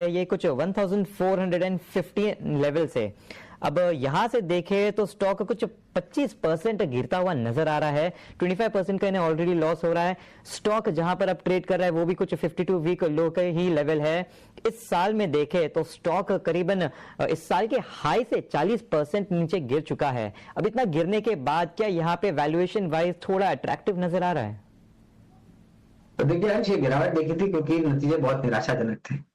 ये कुछ 1450 लेवल से। अब यहां से देखें तो स्टॉक कुछ 25% गिरता हुआ नजर आ रहा है। 25% का इन्हें ऑलरेडी लॉस हो रहा है। स्टॉक जहां पर अब ट्रेड कर रहा है वो भी कुछ 52 वीक लो का ही लेवल है। इस साल में देखें तो स्टॉक करीबन इस साल के हाई से 40% नीचे गिर चुका है। अब इतना गिरने के बाद क्या यहाँ पे वैल्यूएशन वाइज थोड़ा अट्रैक्टिव नजर आ रहा है? तो देखिए आज ये गिरावट देखी थी क्योंकि नतीजे बहुत निराशाजनक थे।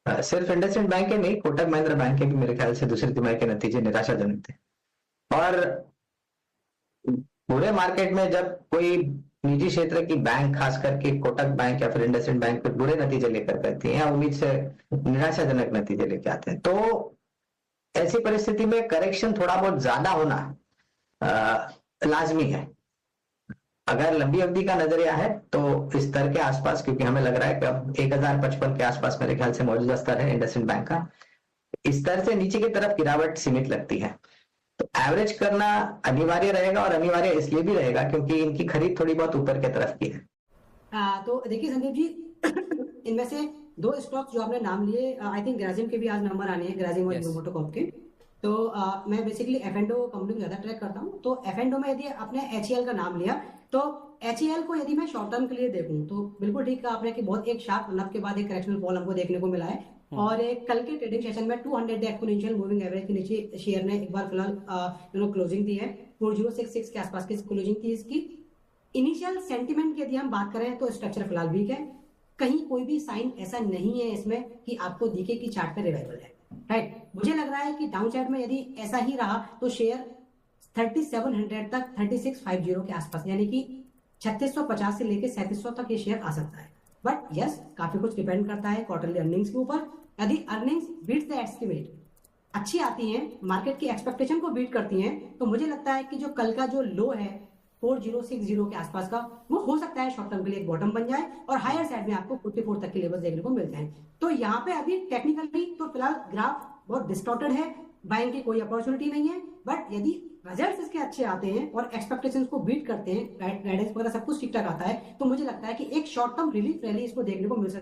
सिर्फ इंडसइंड बैंक के नहीं, कोटक महिंद्रा बैंक के भी मेरे ख्याल से दूसरी तिमाही के नतीजे निराशाजनक थे। और पूरे मार्केट में जब कोई निजी क्षेत्र की बैंक, खास करके कोटक बैंक या फिर इंडसइंड बैंक पे बुरे नतीजे लेकर करती हैं, उम्मीद से निराशाजनक नतीजे लेके आते हैं, तो ऐसी परिस्थिति में करेक्शन थोड़ा बहुत ज्यादा होना लाजमी है। अगर लंबी अवधि का नजरिया है तो इस स्तर के आसपास, क्योंकि हमें लग रहा है कि अब 1055 के आसपास मेरे ख्याल से मौजूदा स्तर है इंडसइंड बैंक का, इस स्तर से नीचे की तरफ गिरावट सीमित लगती है। तो एवरेज करना अनिवार्य रहेगा, और अनिवार्य इसलिए भी रहेगा क्योंकि इनकी खरीद थोड़ी बहुत ऊपर की तरफ की है। तो देखिए संदीप जी, इनमें से दो स्टॉक्स जो आपने नाम लिए, आई थिंक ग्रासिम के भी आज नंबर आने हैं, ग्रासिम और यूमोटो कॉर्प के। तो मैं बेसिकली एफ&ओ कंपनी को ज्यादा ट्रैक करता हूँ। तो एफ&ओ में यदि आपने HEL का नाम लिया, तो HEL को यदि मैं शॉर्ट टर्म के लिए देखूं तो बिल्कुल ठीक कहा आपने कि बहुत एक शार्प रन अप के बाद एक करेक्शनल फॉल हमको देखने को मिला है। और एक कल के ट्रेडिंग सेशन में 200 एक्सपोनेंशियल मूविंग एवरेज के नीचे शेयर ने एक बार फिलहाल क्लोजिंग दी है। 4066 के आसपास की क्लोजिंग थी इसकी। इनिशियल सेंटिमेंट की यदि हम बात करें तो स्ट्रक्चर फिलहाल वीक है। कहीं कोई भी साइन ऐसा नहीं है इसमें कि आपको दिखे कि चार्ट पे रिवाइवल है, राइट। मुझे लग रहा है कि डाउन साइड में यदि ऐसा ही रहा तो शेयर 3700 तक 3650 के आसपास, यानी कि 3650 से लेकर 3700 तक ये शेयर आ सकता है। बट यस, काफी कुछ डिपेंड करता है क्वार्टरली अर्निंग्स के ऊपर। यदि अर्निंग्स बीट्स द एस्टिमेट अच्छी आती हैं, मार्केट की एक्सपेक्टेशन को बीट करती हैं, तो मुझे लगता है कि जो कल का जो लो है 4060 के आसपास का, वो हो सकता है शॉर्ट टर्म के लिए एक बॉटम बन जाए और हायर साइड में आपको 44 तक के लेवल देखने को मिल जाए। तो यहाँ पे अभी टेक्निकली तो फिलहाल ग्राफ बहुत डिस्टॉर्टेड है, बाइंग की कोई अपॉर्चुनिटी नहीं है। बट यदि रिजल्ट्स इसके अच्छे आते हैं और एक्सपेक्टेशंस को बीट करते हैं, गाइडेंस वगैरह सब कुछ ठीक ठाक आता है, तो मुझे लगता है कि एक शॉर्ट टर्म रिलीफ रैली इसको देखने को मिल सकती है।